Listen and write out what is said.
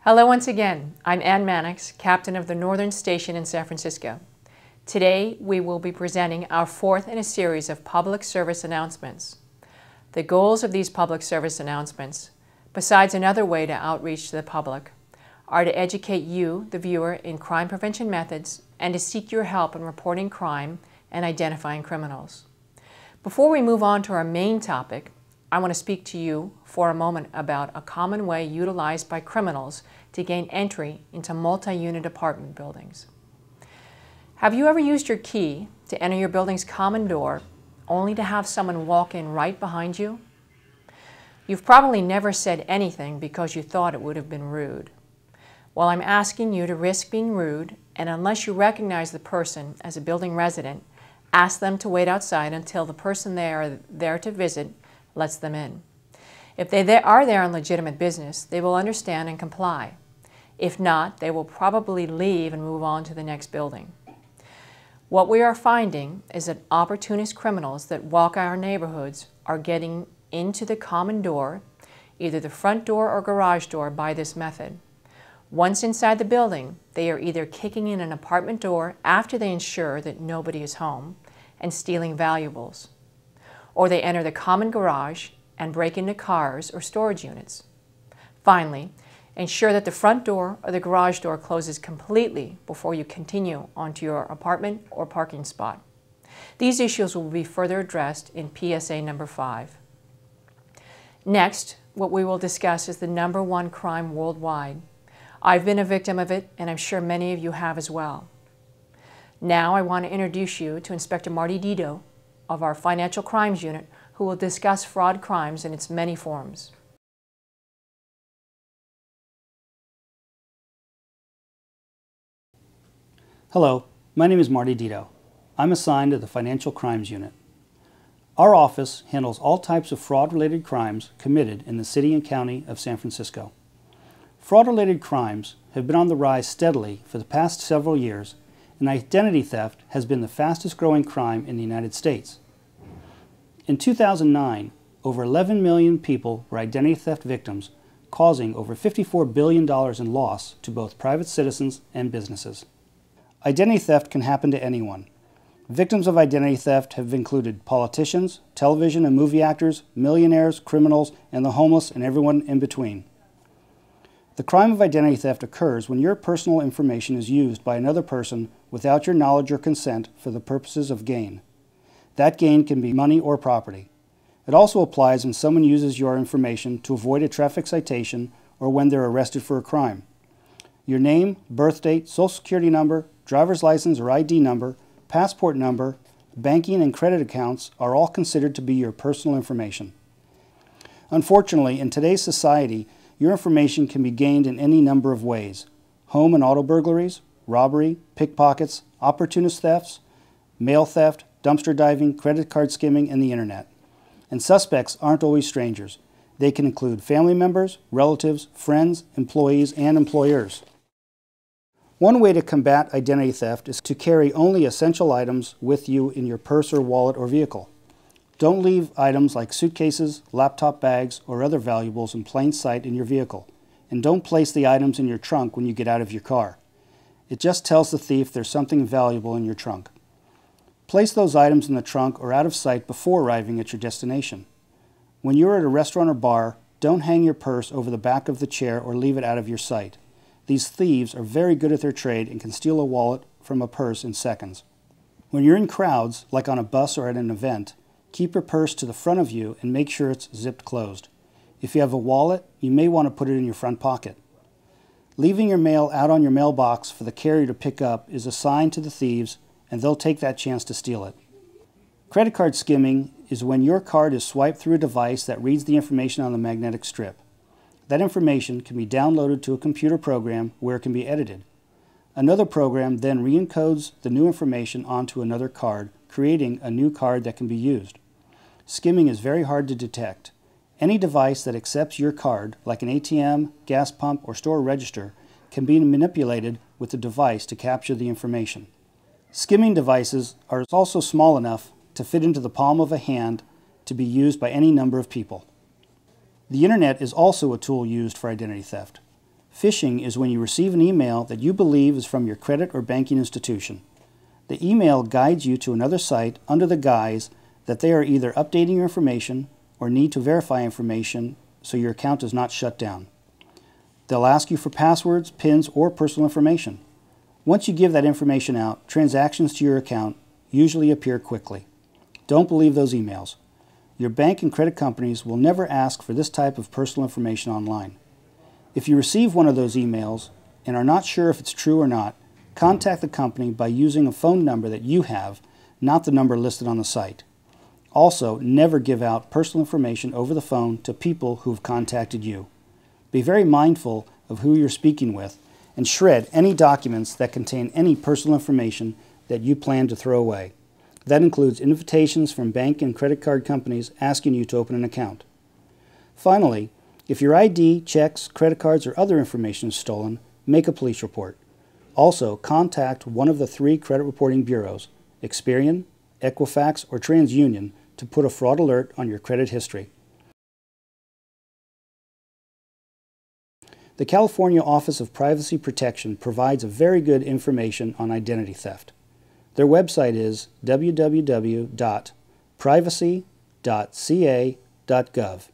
Hello once again. I'm Ann Mannix, captain of the Northern Station in San Francisco. Today we will be presenting our fourth in a series of public service announcements. The goals of these public service announcements, besides another way to outreach to the public, are to educate you, the viewer, in crime prevention methods and to seek your help in reporting crime and identifying criminals. Before we move on to our main topic, I want to speak to you for a moment about a common way utilized by criminals to gain entry into multi-unit apartment buildings. Have you ever used your key to enter your building's common door only to have someone walk in right behind you? You've probably never said anything because you thought it would have been rude. Well, I'm asking you to risk being rude, and unless you recognize the person as a building resident, ask them to wait outside until the person they are there to visit lets them in. If they are there on legitimate business, they will understand and comply. If not, they will probably leave and move on to the next building. What we are finding is that opportunist criminals that walk our neighborhoods are getting into the common door, either the front door or garage door, by this method. Once inside the building, they are either kicking in an apartment door after they ensure that nobody is home and stealing valuables, or they enter the common garage and break into cars or storage units. Finally, ensure that the front door or the garage door closes completely before you continue onto your apartment or parking spot. These issues will be further addressed in PSA number 5. Next, what we will discuss is the #1 crime worldwide. I've been a victim of it, and I'm sure many of you have as well. Now I want to introduce you to Inspector Marty Dito of our Financial Crimes Unit, who will discuss fraud crimes in its many forms. Hello, my name is Marty Dito. I'm assigned to the Financial Crimes Unit. Our office handles all types of fraud-related crimes committed in the city and county of San Francisco. Fraud-related crimes have been on the rise steadily for the past several years, and identity theft has been the fastest-growing crime in the United States. In 2009, over 11 million people were identity theft victims, causing over $54 billion in loss to both private citizens and businesses. Identity theft can happen to anyone. Victims of identity theft have included politicians, television and movie actors, millionaires, criminals, and the homeless, and everyone in between. The crime of identity theft occurs when your personal information is used by another person without your knowledge or consent for the purposes of gain. That gain can be money or property. It also applies when someone uses your information to avoid a traffic citation or when they're arrested for a crime. Your name, birth date, social security number, driver's license or ID number, passport number, banking and credit accounts are all considered to be your personal information. Unfortunately, in today's society, your information can be gained in any number of ways: home and auto burglaries, robbery, pickpockets, opportunist thefts, mail theft, dumpster diving, credit card skimming, and the internet. And suspects aren't always strangers. They can include family members, relatives, friends, employees, and employers. One way to combat identity theft is to carry only essential items with you in your purse or wallet or vehicle. Don't leave items like suitcases, laptop bags, or other valuables in plain sight in your vehicle. And don't place the items in your trunk when you get out of your car. It just tells the thief there's something valuable in your trunk. Place those items in the trunk or out of sight before arriving at your destination. When you're at a restaurant or bar, don't hang your purse over the back of the chair or leave it out of your sight. These thieves are very good at their trade and can steal a wallet from a purse in seconds. When you're in crowds, like on a bus or at an event, keep your purse to the front of you and make sure it's zipped closed. If you have a wallet, you may want to put it in your front pocket. Leaving your mail out on your mailbox for the carrier to pick up is a sign to the thieves, and they'll take that chance to steal it. Credit card skimming is when your card is swiped through a device that reads the information on the magnetic strip. That information can be downloaded to a computer program where it can be edited. Another program then re-encodes the new information onto another card, creating a new card that can be used. Skimming is very hard to detect. Any device that accepts your card, like an ATM, gas pump, or store register, can be manipulated with the device to capture the information. Skimming devices are also small enough to fit into the palm of a hand to be used by any number of people. The internet is also a tool used for identity theft. Phishing is when you receive an email that you believe is from your credit or banking institution. The email guides you to another site under the guise that they are either updating your information or need to verify information so your account is not shut down. They'll ask you for passwords, PINs, or personal information. Once you give that information out, transactions to your account usually appear quickly. Don't believe those emails. Your bank and credit companies will never ask for this type of personal information online. If you receive one of those emails and are not sure if it's true or not, contact the company by using a phone number that you have, not the number listed on the site. Also, never give out personal information over the phone to people who have contacted you. Be very mindful of who you're speaking with and shred any documents that contain any personal information that you plan to throw away. That includes invitations from bank and credit card companies asking you to open an account. Finally, if your ID, checks, credit cards, or other information is stolen, make a police report. Also, contact one of the 3 credit reporting bureaus, Experian, Equifax, or TransUnion, to put a fraud alert on your credit history. The California Office of Privacy Protection provides a very good information on identity theft. Their website is www.privacy.ca.gov.